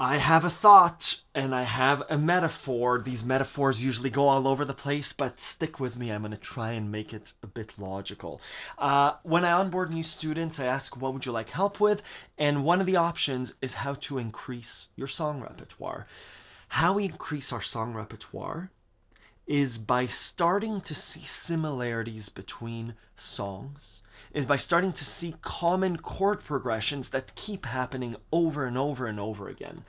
I have a thought and I have a metaphor. These metaphors usually go all over the place, but stick with me. I'm going to try and make it a bit logical. When I onboard new students, I ask, what would you like help with? And one of the options is how to increase your song repertoire. How we increase our song repertoire is by starting to see similarities between songs, is by starting to see common chord progressions that keep happening over and over and over again.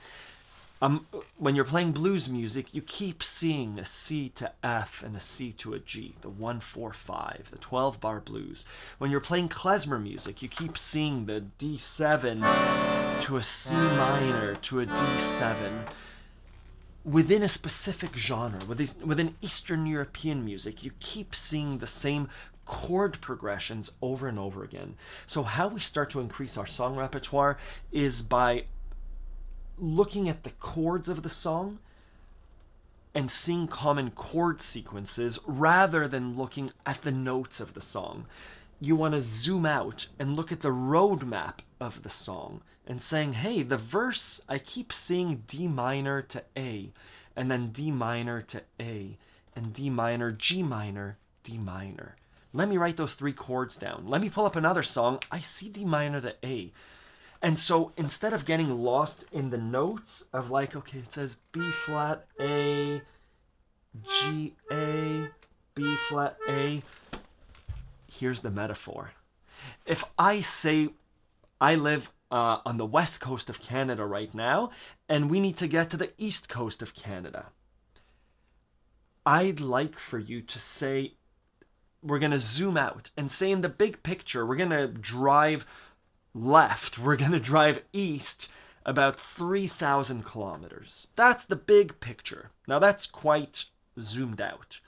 When you're playing blues music, you keep seeing a C to F and a C to a G, the 1-4-5, the 12-bar blues. When you're playing klezmer music, you keep seeing the D7 to a C minor to a D7. Within a specific genre, within Eastern European music, you keep seeing the same chord progressions over and over again. So how we start to increase our song repertoire is by looking at the chords of the song and seeing common chord sequences rather than looking at the notes of the song. You want to zoom out and look at the roadmap of the song and saying, hey, the verse, I keep seeing D minor to A, and then D minor to A, and D minor, G minor, D minor. Let me write those three chords down. Let me pull up another song. I see D minor to A. And so instead of getting lost in the notes of like, okay, it says B flat A, G A, B flat A, here's the metaphor. If I say I live on the west coast of Canada right now, and we need to get to the east coast of Canada, I'd like for you to say, we're going to zoom out and say in the big picture, we're going to drive left, we're going to drive east about 3,000 kilometers. That's the big picture. Now that's quite zoomed out.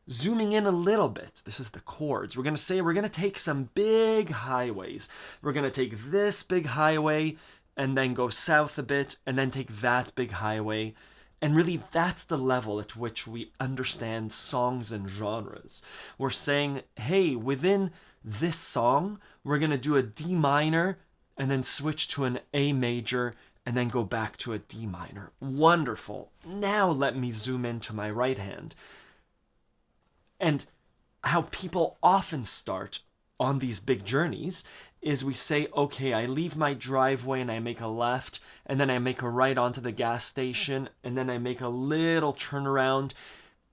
Zooming in a little bit, this is the chords. We're going to say we're going to take some big highways. We're going to take this big highway and then go south a bit and then take that big highway. And really, that's the level at which we understand songs and genres. We're saying, hey, within this song, we're going to do a D minor and then switch to an A major and then go back to a D minor. Wonderful. Now let me zoom into my right hand. And how people often start on these big journeys is we say, okay, I leave my driveway and I make a left, and then I make a right onto the gas station, and then I make a little turnaround.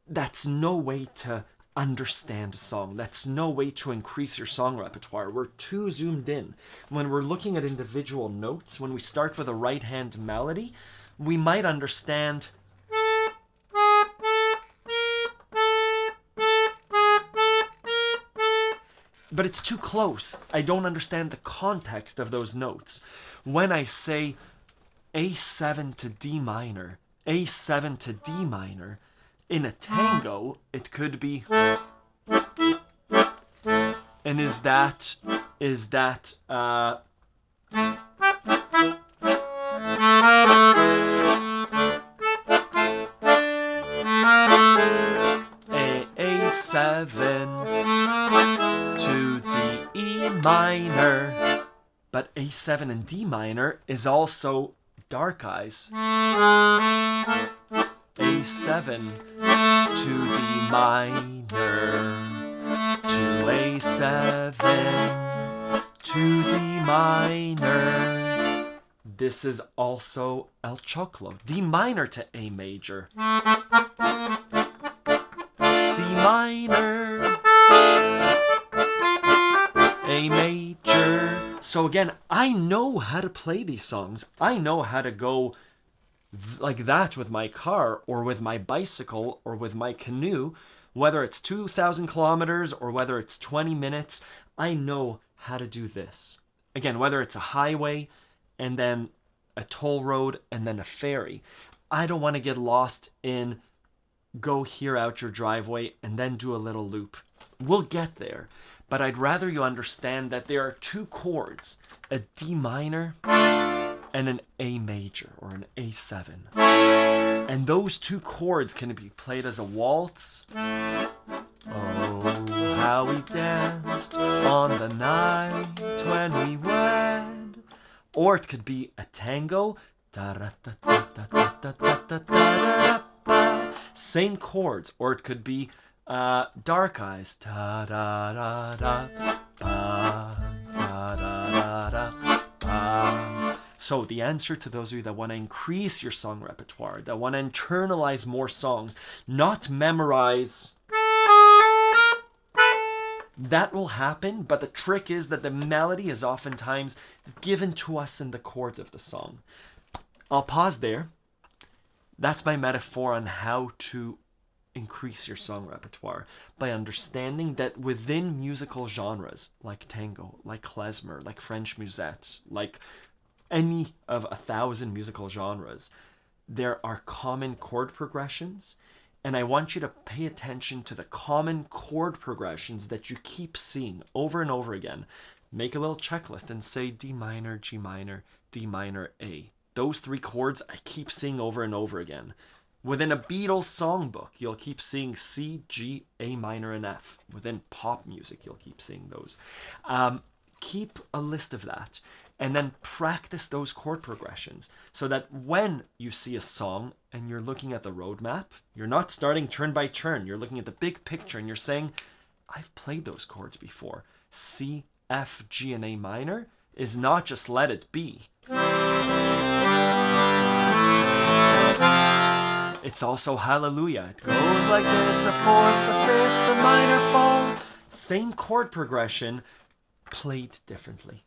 That's no way to understand a song. That's no way to increase your song repertoire. We're too zoomed in. When we're looking at individual notes, when we start with a right-hand melody, we might understand but it's too close. I don't understand the context of those notes. When I say A7 to D minor, A7 to D minor, in a tango, it could be... And is that A7 to D, E minor, but A7 and D minor is also dark eyes. A7 to D minor, to A7 to D minor. This is also El Choclo. D minor to A major. D minor, A major. So again, I know how to play these songs. I know how to go like that with my car or with my bicycle or with my canoe, whether it's 2,000 kilometers or whether it's 20 minutes. I know how to do this. Again, whether it's a highway and then a toll road and then a ferry. I don't want to get lost in go here out your driveway and then do a little loop. We'll get there, but I'd rather you understand that there are two chords, a D minor and an A major or an A7. And those two chords can be played as a waltz. Oh, how we danced on the night when we wed. Or it could be a tango, Same chords, or it could be dark eyes. Da da da da ba da da da da ba. So the answer to those of you that want to increase your song repertoire, that want to internalize more songs, not memorize, that will happen, but the trick is that the melody is oftentimes given to us in the chords of the song. I'll pause there. That's my metaphor on how to increase your song repertoire, by understanding that within musical genres like tango, like klezmer, like French musette, like any of 1,000 musical genres, there are common chord progressions, and I want you to pay attention to the common chord progressions that you keep seeing over and over again. Make a little checklist and say D minor, G minor, D minor, A. Those 3 chords I keep seeing over and over again. Within a Beatles songbook, you'll keep seeing C, G, A minor, and F. Within pop music, you'll keep seeing those. Keep a list of that, and then practice those chord progressions so that when you see a song and you're looking at the roadmap, you're not starting turn by turn. You're looking at the big picture and you're saying, I've played those chords before. C, F, G, and A minor is not just let it be. It's also hallelujah. It goes like this, the 4th, the 5th, the minor fall. Same chord progression, played differently.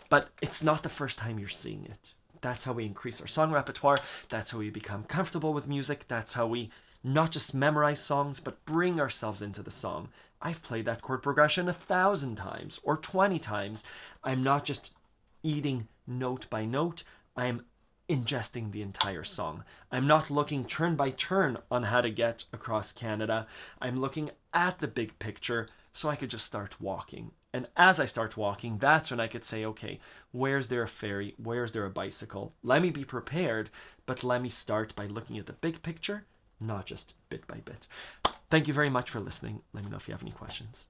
But it's not the first time you're seeing it. That's how we increase our song repertoire. That's how we become comfortable with music. That's how we not just memorize songs, but bring ourselves into the song. I've played that chord progression 1,000 times or 20 times. I'm not just eating note by note. I'm ingesting the entire song. I'm not looking turn by turn on how to get across Canada. I'm looking at the big picture so I could just start walking. And as I start walking, that's when I could say, okay, where's there a ferry? Where's there a bicycle? Let me be prepared, but let me start by looking at the big picture, not just bit by bit. Thank you very much for listening. Let me know if you have any questions.